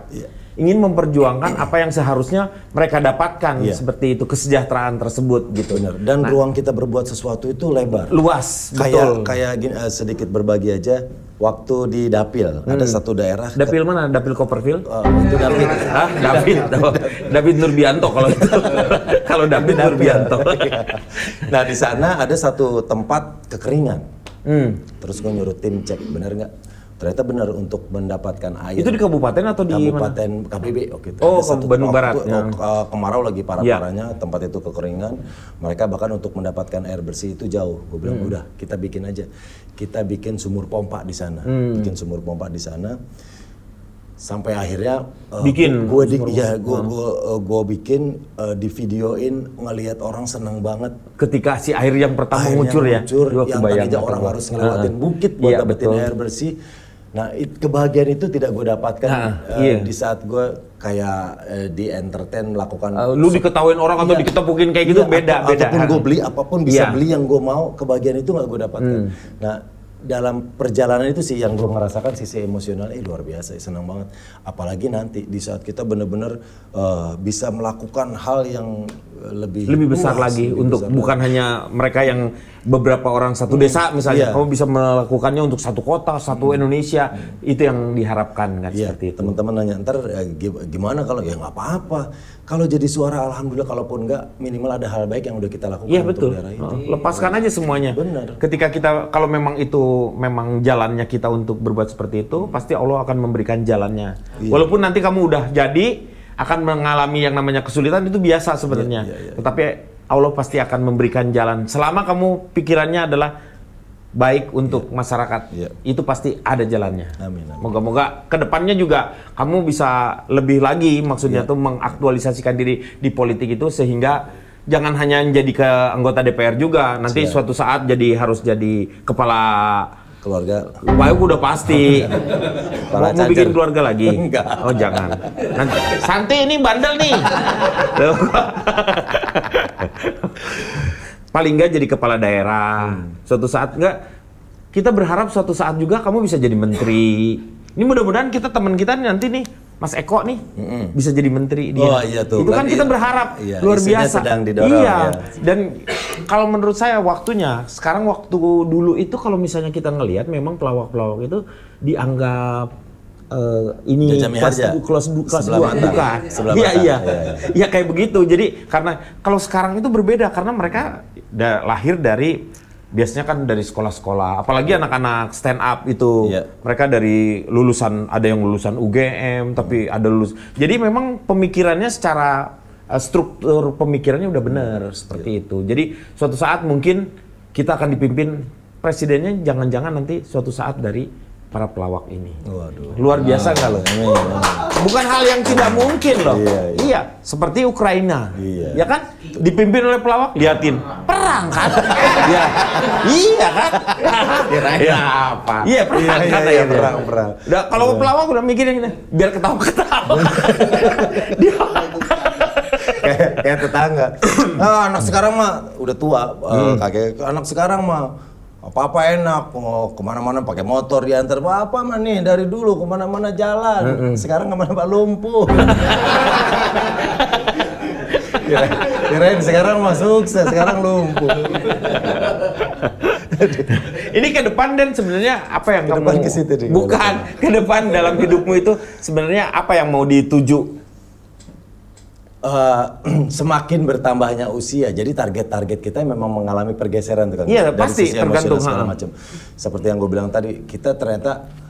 Ingin memperjuangkan apa yang seharusnya mereka dapatkan, seperti itu, kesejahteraan tersebut gitu. Dan ruang kita berbuat sesuatu itu lebar. Luas, betul. Kayak gini, sedikit berbagi aja. Waktu di Dapil, ada satu daerah. Dapil mana? Dapil Copperfield? Itu David. David Nurbianto kalau itu. Kalau David Nurbianto. Nah, di sana ada satu tempat kekeringan. Terus gue nyuruh tim cek, bener nggak? ternyata benar untuk mendapatkan air. Itu di kabupaten atau di Kabupaten KBB waktu itu. Oh, Bandung Barat. Kemarau lagi parah-parahnya, tempat itu kekeringan. Mereka bahkan untuk mendapatkan air bersih itu jauh. Gue bilang udah kita bikin aja. Kita bikin sumur pompa di sana. Bikin sumur pompa di sana. Sampai akhirnya bikin gue bikin di videoin, ngelihat orang senang banget ketika si air yang pertama muncul ya. Yang tadinya orang harus ngelewatin bukit buat dapetin air bersih. Nah, kebahagiaan itu tidak gue dapatkan di saat gue kayak di entertain melakukan. Lu diketawain orang atau diketepukin kayak gitu beda. Apapun gue beli, apapun bisa beli yang gue mau, kebahagiaan itu nggak gue dapatkan. Nah, dalam perjalanan itu sih yang gue merasakan sisi emosionalnya luar biasa, senang banget. Apalagi nanti di saat kita benar-benar bisa melakukan hal yang lebih besar lagi untuk bukan hanya mereka yang beberapa orang satu desa misalnya, kamu bisa melakukannya untuk satu kota, satu Indonesia. Itu yang diharapkan kan seperti itu. Teman-teman nanya ntar gimana kalau ya nggak apa-apa. Kalau jadi suara alhamdulillah, kalaupun nggak minimal ada hal baik yang udah kita lakukan untuk daerah itu. Lepaskan aja semuanya. Benar. Ketika kita kalau memang itu memang jalannya kita untuk berbuat seperti itu, pasti Allah akan memberikan jalannya. Walaupun nanti kamu udah jadi akan mengalami yang namanya kesulitan, itu biasa sebenarnya. Tetapi Allah pasti akan memberikan jalan. Selama kamu pikirannya adalah baik untuk masyarakat, itu pasti ada jalannya. Amin. Moga-moga kedepannya juga kamu bisa lebih lagi, maksudnya tuh mengaktualisasikan diri di politik itu, sehingga jangan hanya jadi ke anggota DPR juga, nanti suatu saat harus jadi kepala keluarga. Baik udah pasti. Mau bikin keluarga lagi? Enggak. Oh jangan. Nanti Santi ini bandel nih. Paling nggak jadi kepala daerah. Suatu saat kita berharap suatu saat juga kamu bisa jadi menteri. Ini mudah-mudahan teman kita nanti nih, Mas Eko nih, bisa jadi menteri dia. Oh iya tuh. Itu kan kita berharap luar biasa. Sedang didorong, Dan kalau menurut saya waktunya, sekarang waktu dulu itu kalau misalnya kita ngelihat memang pelawak-pelawak itu dianggap ini kelas 2 bukan. Iya kayak begitu. Jadi karena kalau sekarang itu berbeda karena mereka lahir dari biasanya kan dari sekolah-sekolah, apalagi anak-anak stand up itu mereka dari lulusan, ada yang lulusan UGM tapi ada jadi memang pemikirannya secara struktur pemikirannya udah benar seperti itu. Jadi suatu saat mungkin kita akan dipimpin presidennya jangan-jangan nanti suatu saat dari para pelawak ini. Waduh. Luar biasa nggak loh? Bukan hal yang tidak mungkin loh. Iya, seperti Ukraina. Ya kan? Dipimpin oleh pelawak, liatin. Perang kan? Iya kan? Kira-kira apa? Iya, perang kan ya. Perang. Kalau pelawak udah mikirin gini, biar ketawa-ketawa. Dia kayak tetangga. Anak sekarang mah udah tua, kakek. Anak sekarang mah apa-apa enak, mau kemana-mana pakai motor diantar. Apa mah nih dari dulu kemana-mana jalan, sekarang kemana-mana lumpuh. Kirain sekarang mah sukses, sekarang lumpuh. Ini ke depan dan sebenarnya apa yang kamu bukan ke depan dalam hidupmu itu sebenarnya apa yang mau dituju? Semakin bertambahnya usia, jadi target-target kita memang mengalami pergeseran kan. Iya, pasti tergantung segala macam. Seperti yang gue bilang tadi, kita ternyata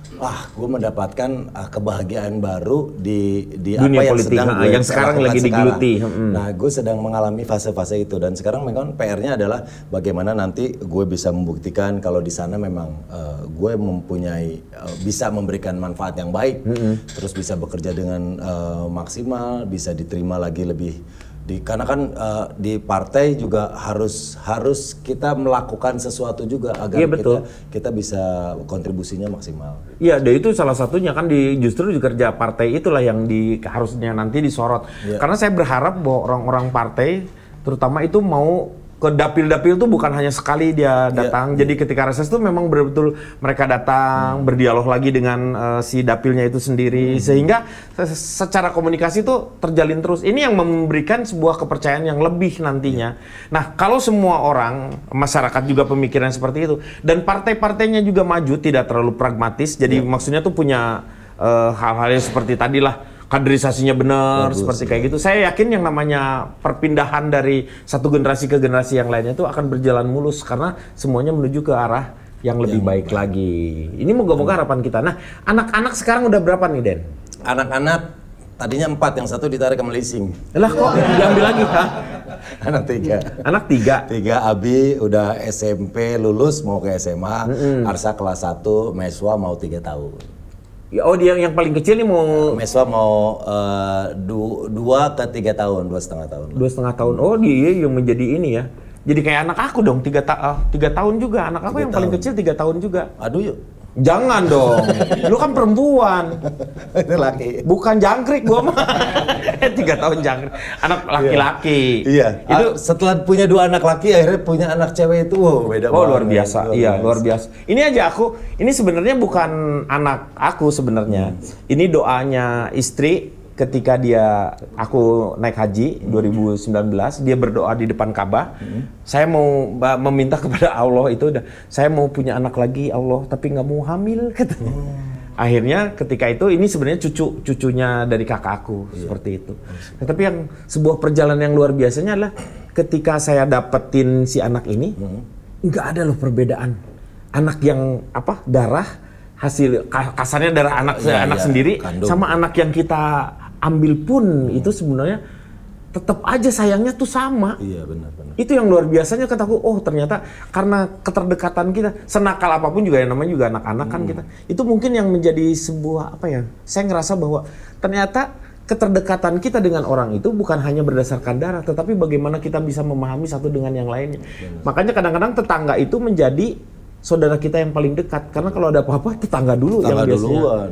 gue mendapatkan kebahagiaan baru di dunia apa politik yang sekarang lagi digeluti. Nah, gue sedang mengalami fase-fase itu dan sekarang memang PR-nya adalah bagaimana nanti gue bisa membuktikan kalau di sana memang gue mempunyai bisa memberikan manfaat yang baik, terus bisa bekerja dengan maksimal, bisa diterima lagi lebih. Karena kan di partai juga harus kita melakukan sesuatu juga agar kita bisa kontribusinya maksimal. Iya, dan itu salah satunya kan justru di kerja partai itulah yang harusnya nanti disorot. Karena saya berharap bahwa orang-orang partai terutama itu mau ke dapil-dapil tuh bukan hanya sekali dia datang. Jadi ketika reses tuh memang betul-betul mereka datang berdialog lagi dengan si dapilnya itu sendiri sehingga secara komunikasi tuh terjalin terus. Ini yang memberikan sebuah kepercayaan yang lebih nantinya. Nah, kalau semua orang masyarakat juga pemikiran seperti itu dan partai-partainya juga maju tidak terlalu pragmatis. Jadi maksudnya tuh punya hal-hal yang seperti tadilah kaderisasinya benar seperti kayak gitu. Saya yakin yang namanya perpindahan dari satu generasi ke generasi yang lainnya itu akan berjalan mulus karena semuanya menuju ke arah yang lebih baik lagi. Ini moga-moga harapan kita. Nah, anak-anak sekarang udah berapa nih, Den? Anak-anak tadinya 4, yang satu ditarik ke leasing. Lah kok diambil lagi, ha? Anak 3. Anak 3. 3, Abi udah SMP lulus mau ke SMA, Arsa kelas 1, Meswa mau 3 tahun. Oh, dia yang paling kecil nih mau Meswa mau 2 ke 3 tahun, 2,5 tahun. 2,5 tahun. Oh, dia yang menjadi ini ya. Jadi kayak anak aku dong, 3 tahun juga. Anak aku yang paling kecil 3 tahun juga. Aduh yuk. Jangan dong. Lu kan perempuan. Itu laki. Bukan jangkrik gua mah. 3 tahun jangkrik. Anak laki-laki. Iya. Itu setelah punya 2 anak laki akhirnya punya anak cewek itu beda banget. Oh, luar biasa. Iya, luar biasa. Ini aja ini sebenarnya bukan anak aku sebenarnya. Ini doanya istri ketika aku naik haji 2019, dia berdoa di depan Ka'bah. Saya mau meminta kepada Allah itu, saya mau punya anak lagi Allah, tapi nggak mau hamil katanya. Akhirnya ketika itu ini sebenarnya cucunya dari kakak aku seperti itu. Nah, tapi yang sebuah perjalanan yang luar biasanya adalah ketika saya dapetin si anak ini, nggak ada loh perbedaan. Anak yang darah hasil kasarnya darah anak sendiri kandung. Sama anak yang kita ambil pun itu sebenarnya tetap aja sayangnya tuh sama. Iya, benar. Itu yang luar biasanya kataku, oh ternyata karena keterdekatan kita, senakal apapun juga yang namanya juga anak-anak kan kita. Itu mungkin yang menjadi sebuah saya ngerasa bahwa ternyata keterdekatan kita dengan orang itu bukan hanya berdasarkan darah, tetapi bagaimana kita bisa memahami satu dengan yang lainnya. Makanya kadang-kadang tetangga itu menjadi saudara kita yang paling dekat, karena kalau ada apa-apa tetangga dulu yang biasanya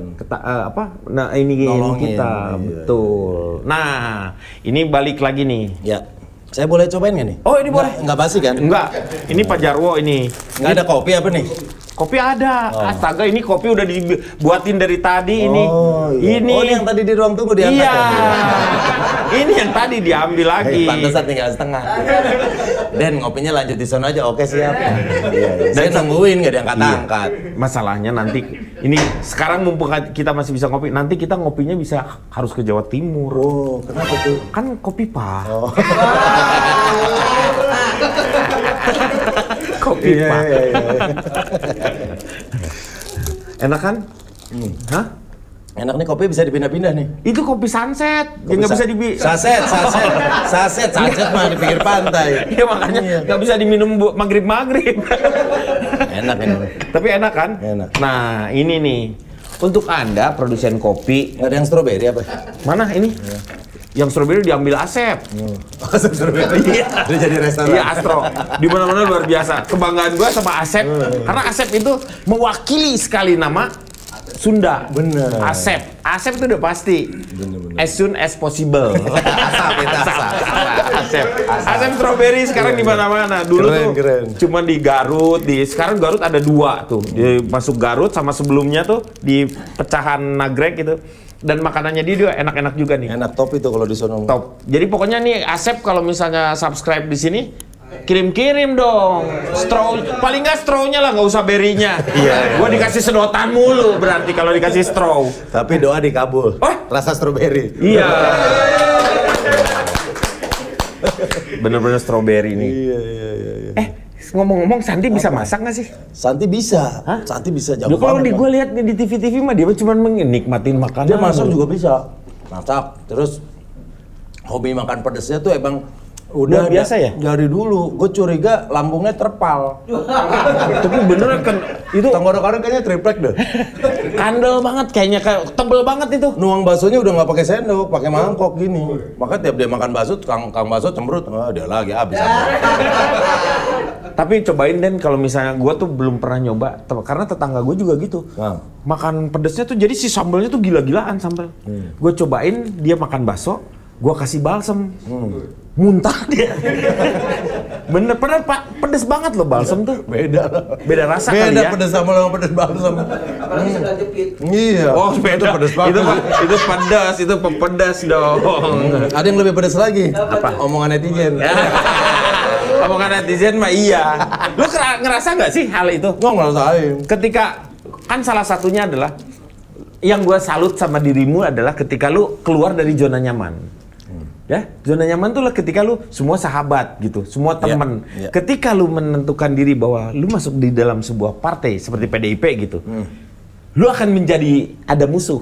ini kita. Betul. Nah, ini balik lagi nih. Ya. Saya boleh cobain nggak nih? Oh, ini boleh. Nggak basi kan? Enggak. Ini Pak Jarwo ini. Nggak ada kopi apa nih? Kopi ada. Astaga, ini kopi udah dibuatin dari tadi ini. Iya. Ini yang tadi di ruang tunggu diangkat. Iya. Ini yang tadi diambil lagi. Pantesan tinggal setengah. Den, ngopinya lanjut di sana aja. Oke, siap. Iya. Saya nungguin nggak diangkat-angkat. Masalahnya nanti ini sekarang mumpung kita masih bisa ngopi, nanti kita ngopinya bisa harus ke Jawa Timur. Oh, kenapa tuh? Kan kopi Pak. Oh. Kopi Pak. Iya. Enak kan? Hah? Enak nih, kopi bisa dipindah-pindah nih. Itu kopi sunset, yang nggak bisa Saset mah di pinggir pantai. Iya, makanya nggak bisa diminum maghrib. Enak ini. Tapi enak kan? Enak. Nah, ini nih untuk Anda produsen kopi. Nggak ada yang stroberi apa? Mana ini? Yang strawberry diambil Asep. Asep strawberry. Iya. Dia jadi restoran. Iya, Astro. Di mana-mana luar biasa. Kebanggaan gue sama Asep. Karena Asep itu mewakili sekali nama Sunda. Bener. Asep itu udah pasti. Bener. As soon as possible. Asep. Asep strawberry sekarang di mana-mana. Dulu keren. Cuma di Garut. Sekarang Garut ada 2 tuh. Masuk Garut sama sebelumnya tuh di pecahan Nagrek gitu. Dan makanannya dia juga enak-enak juga nih. Enak, top itu kalau di sono. Top. Jadi pokoknya nih Asep kalau misalnya subscribe di sini, kirim-kirim dong. Paling nggak straw-nya lah, nggak usah berry-nya. Iya. Gua dikasih sedotan mulu berarti kalau dikasih straw. Tapi doa dikabul. Rasa strawberry. Iya. Bener-bener strawberry nih. Iya. Ngomong-ngomong, Santi bisa masak nggak sih? Santi bisa. Hah? Santi bisa jago kalau banget. Gue lihat di TV-TV mah dia cuma menikmatin makanan. Dia masak juga bisa. Masak. Terus hobi makan pedesnya tuh emang udah biasa ya? Dari dulu. Gue curiga lambungnya terpal. Tapi beneran kan itu tenggorokan kayaknya triplek deh. Kandel banget kayaknya, kayak tebel banget itu. Nuang baksonya udah nggak pakai sendok, pakai mangkok gini. Maka tiap dia makan bakso, kang bakso cemberut. Dia lagi habis. Tapi cobain Den, kalau misalnya gue tuh belum pernah nyoba, karena tetangga gue juga gitu. Makan pedesnya tuh jadi si sambelnya tuh gila-gilaan sambel. Gue cobain dia makan bakso, gue kasih balsem. Muntah dia. Bener, padahal pedes banget loh balsem tuh. Beda rasa kali ya. Beda pedes sama lo pedes balsem. Iya. Oh, beda. Pedes banget. Itu pedas, itu pedas dong. Ada yang lebih pedas lagi. Apa? Omongan netizen. Omongan netizen mah iya. Lu ngerasa nggak sih hal itu? Gua ngerasain. Ketika kan salah satunya adalah yang gue salut sama dirimu adalah ketika lu keluar dari zona nyaman. Ya, zona nyaman tuh lah ketika lu semua sahabat gitu, semua teman. Ketika lu menentukan diri bahwa lu masuk di dalam sebuah partai seperti PDIP gitu, lu akan menjadi ada musuh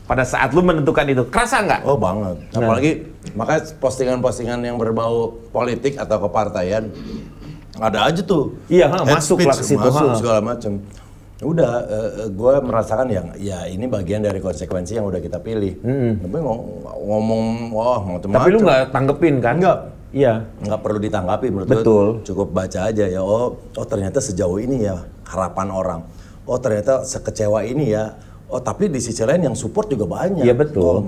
pada saat lu menentukan itu. Kerasa nggak? Oh banget. Apalagi makanya postingan-postingan yang berbau politik atau kepartaian ada aja tuh. Iya, masuk lah ke situ. Masuk segala macam. Udah, gue merasakan ya ini bagian dari konsekuensi yang udah kita pilih. Tapi ngomong wah macam-macam. Tapi lu nggak tanggepin kan? Enggak. Iya. Nggak perlu ditanggapi menurut Betul. gue. Cukup baca aja ya. Oh ternyata sejauh ini ya harapan orang. Oh ternyata sekecewa ini ya. Oh tapi di sisi lain yang support juga banyak. Iya betul.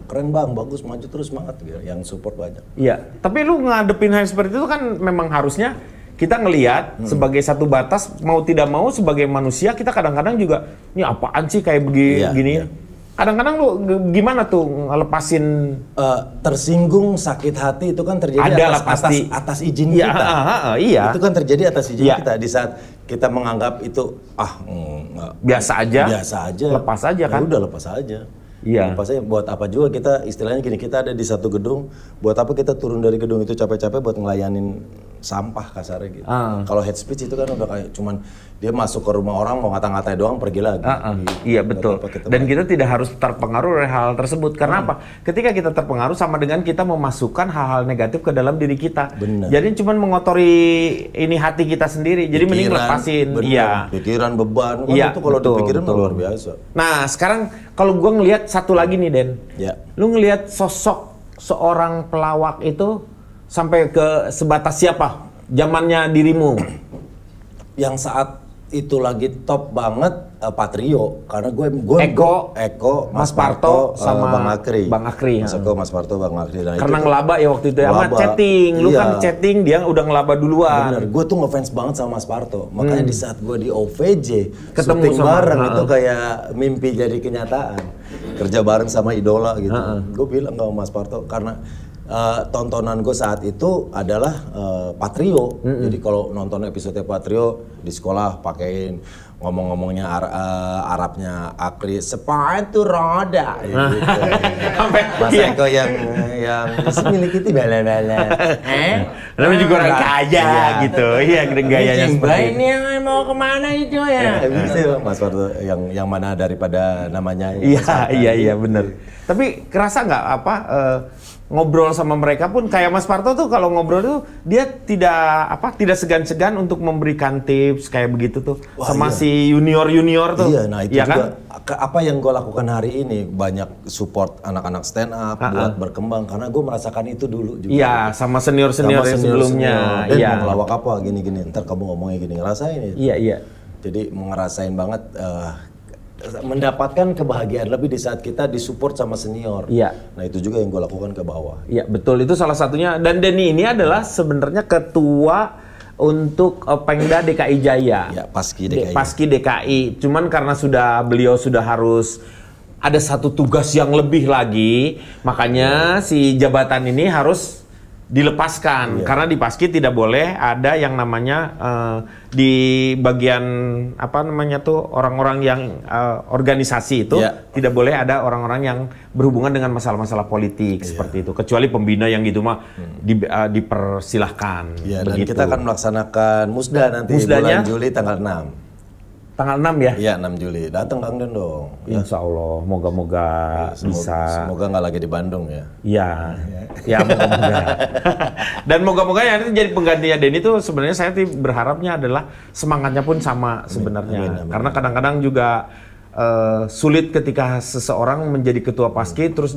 Keren bang, bagus, maju terus semangat gitu. Yang support banyak. Iya. Tapi lu ngadepin hal seperti itu kan memang harusnya kita ngelihat sebagai satu batas, mau tidak mau sebagai manusia kita kadang-kadang juga ini apaan sih kayak begini. Kadang-kadang lu gimana tuh ngelepasin tersinggung, sakit hati itu kan terjadi atas izin kita. Iya. Itu kan terjadi atas izin kita di saat kita menganggap itu biasa aja. Lepas aja kan. Udah lepas aja. Iya. Lepas aja, buat apa juga kita istilahnya gini, kita ada di satu gedung, buat apa kita turun dari gedung itu capek-capek buat ngelayanin sampah kasarnya gitu. Kalau hate speech itu kan udah kayak cuman dia masuk ke rumah orang mau ngata-ngatain doang pergi lagi. Iya betul. Dan kita tidak harus terpengaruh oleh hal tersebut. Karena apa? Ketika kita terpengaruh sama dengan kita memasukkan hal-hal negatif ke dalam diri kita. Bener. Jadi cuman mengotori ini hati kita sendiri. Jadi mending lepasin. Iya. Pikiran, beban, itu kalau dipikirin luar biasa. Nah sekarang kalau gue ngelihat satu lagi nih Den. Lu ngelihat sosok seorang pelawak itu sampai ke sebatas siapa? Zamannya dirimu? Yang saat itu lagi top banget Patrio, karena gue Eko, Mas Parto, sama Bang Akri. Mas Eko, Mas Parto, Bang Akri. Nah, karena ngelaba ya waktu itu ya, sama chatting. Lu kan chatting, dia udah ngelaba duluan. Bener, gue tuh ngefans banget sama Mas Parto. Makanya di saat gue di OVJ, ketemu syuting bareng itu kayak mimpi jadi kenyataan. Kerja bareng sama idola gitu. Gue bilang sama Mas Parto, karena tontonan gue saat itu adalah Patrio. Jadi kalau nonton episode Patrio di sekolah pakein ngomong-ngomongnya Arabnya Akri, sepatu roda. Gitu. Mas Eko yang milik itu bala-bala. Namanya juga orang kaya gitu. Iya, gayanya seperti ini yang mau kemana itu ya? Bisa Mas Parto yang mana daripada namanya. Iya bener. Tapi kerasa nggak ngobrol sama mereka pun kayak Mas Parto tuh kalau ngobrol tuh dia tidak segan-segan untuk memberikan tips kayak begitu tuh. Sama si junior tuh. Iya, nah itu juga kan? Apa yang gue lakukan hari ini banyak support anak-anak stand up buat berkembang karena gue merasakan itu dulu juga. Iya, sama senior sebelumnya. Iya. Mau ngelawak apa gini-gini, ntar kamu ngomongnya gini, ngerasain. Iya. Jadi ngerasain banget mendapatkan kebahagiaan lebih di saat kita disupport sama senior. Iya. Nah itu juga yang gue lakukan ke bawah. Iya betul, itu salah satunya. Dan Denny ini adalah sebenarnya ketua untuk Pengda DKI Jaya. Ya, Paski DKI. Paski DKI. Cuman karena beliau sudah harus ada satu tugas yang lebih lagi, makanya si jabatan ini harus dilepaskan. Karena di Paski tidak boleh ada yang namanya di bagian orang-orang yang organisasi itu tidak boleh ada orang-orang yang berhubungan dengan masalah-masalah politik seperti itu, kecuali pembina yang gitu mah dipersilahkan. Dan kita akan melaksanakan musda nanti bulan Juli tanggal 6. Tanggal 6 ya? Iya, 6 Juli. Datang Kang Den dong. Insya Allah, moga-moga bisa. Semoga nggak lagi di Bandung ya. Iya, moga-moga. Dan moga-moga ya nanti jadi penggantinya Denny itu sebenarnya saya berharapnya adalah semangatnya pun sama sebenarnya. Amin. Karena kadang-kadang juga sulit ketika seseorang menjadi ketua Paski terus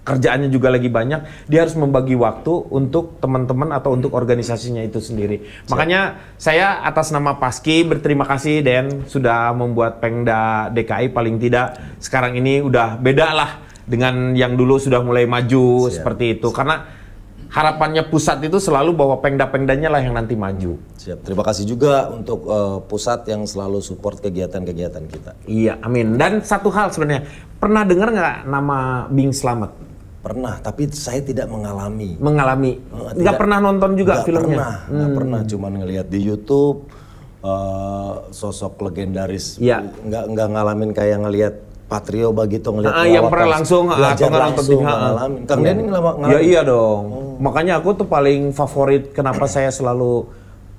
kerjaannya juga lagi banyak, dia harus membagi waktu untuk teman-teman atau untuk organisasinya itu sendiri. Makanya saya atas nama Paski berterima kasih Den sudah membuat Pengda DKI paling tidak sekarang ini udah beda lah dengan yang dulu sudah mulai maju seperti itu. Karena harapannya pusat itu selalu bahwa Pengda-Pengdanya lah yang nanti maju. Siap. Terima kasih juga untuk pusat yang selalu support kegiatan-kegiatan kita. Iya, amin. Dan satu hal sebenarnya, pernah dengar nggak nama Bing Slamet? Pernah, tapi saya tidak mengalami. Nggak pernah nonton juga filmnya? Nggak pernah, cuman ngelihat di YouTube sosok legendaris. Nggak ngalamin kayak ngelihat Patrio Bagito ngeliat yang pernah langsung belajar langsung TV. ngalamin. Kang Denny ngalamin. Ya iya dong. Makanya aku tuh paling favorit kenapa saya selalu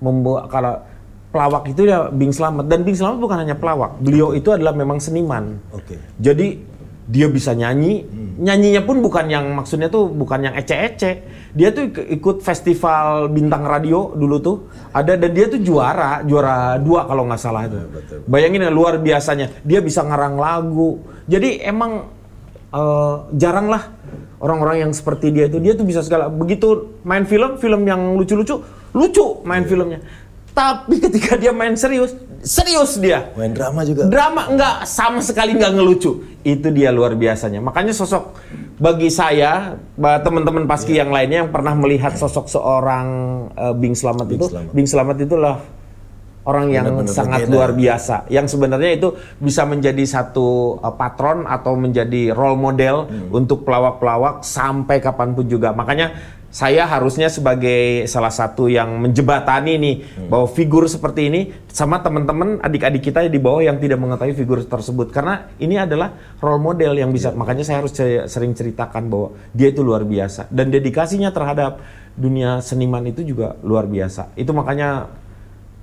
membuat kalau pelawak itu ya Bing Slamet, dan Bing Slamet bukan hanya pelawak. Beliau itu adalah memang seniman. Jadi dia bisa nyanyi, nyanyinya pun bukan yang maksudnya tuh bukan yang ece-ece. Dia tuh ikut festival bintang radio dulu tuh ada, dan dia tuh juara 2 kalau nggak salah itu. Bayangin ya, luar biasanya. Dia bisa ngarang lagu. Jadi emang jarang lah orang-orang yang seperti dia tuh bisa segala. Begitu main film yang lucu main filmnya. Tapi ketika dia main serius dia. Main drama juga. Drama nggak, sama sekali nggak ngelucu. Itu dia luar biasanya. Makanya sosok bagi saya, teman-teman Paski yang lainnya yang pernah melihat sosok seorang Bing Slamet itu, Bing Slamet itulah orang yang sangat luar biasa. Yang sebenarnya itu bisa menjadi satu patron atau menjadi role model untuk pelawak-pelawak sampai kapanpun juga. Makanya saya harusnya sebagai salah satu yang menjebatani nih bahwa figur seperti ini sama teman-teman adik-adik kita di bawah yang tidak mengetahui figur tersebut, karena ini adalah role model yang bisa. Makanya saya harus sering ceritakan bahwa dia itu luar biasa dan dedikasinya terhadap dunia seniman itu juga luar biasa. Itu makanya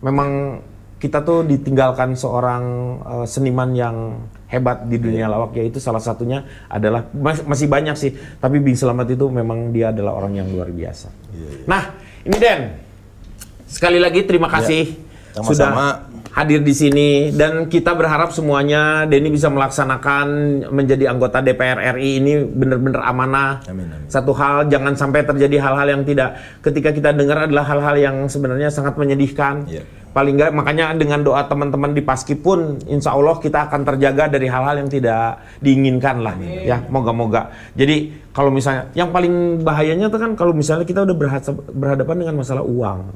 memang kita tuh ditinggalkan seorang seniman yang hebat di dunia lawak, yaitu salah satunya adalah, masih banyak sih, tapi Bing Slamet itu memang dia adalah orang yang luar biasa. Nah, ini Den, sekali lagi terima kasih sudah hadir di sini, dan kita berharap semuanya Denny bisa melaksanakan menjadi anggota DPR RI ini benar-benar amanah. Amin. Satu hal, jangan sampai terjadi hal-hal yang tidak ketika kita dengar adalah hal-hal yang sebenarnya sangat menyedihkan. Paling nggak, makanya dengan doa teman-teman di Paski pun insya Allah kita akan terjaga dari hal-hal yang tidak diinginkan lah. Ya, moga-moga. Jadi kalau misalnya, yang paling bahayanya itu kan kalau misalnya kita udah berhadapan dengan masalah uang.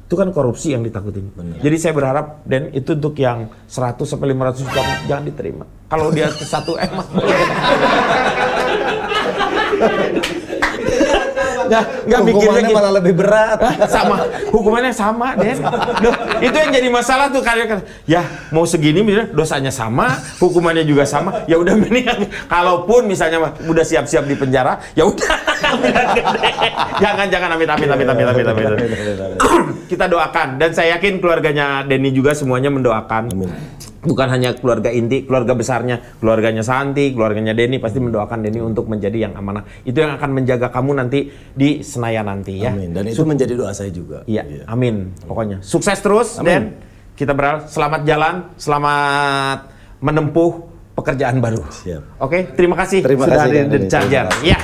Itu kan korupsi yang ditakutin. Jadi saya berharap, Dan, itu untuk yang 100 sampai 500 juta jangan diterima. Kalau dia 1 M nggak mikirnya gitu. Malah lebih berat. Sama, hukumannya sama, Den. Itu yang jadi masalah tuh, karena ya mau segini misalnya dosanya sama, hukumannya juga sama. Ya udah, mendingan kalaupun misalnya udah siap-siap di penjara, ya udah. Jangan amit. Kita doakan, dan saya yakin keluarganya Denny juga semuanya mendoakan. Amin. Bukan hanya keluarga inti, keluarga besarnya, keluarganya Santi, keluarganya Denny pasti mendoakan Denny untuk menjadi yang amanah. Itu yang akan menjaga kamu nanti di Senayan nanti, ya. Amin. Dan itu menjadi doa saya juga. Iya, amin. Pokoknya sukses terus, Dan. Kita berharap selamat jalan, selamat menempuh pekerjaan baru. Siap. Oke, terima kasih sudah hadir di Charger. Ya.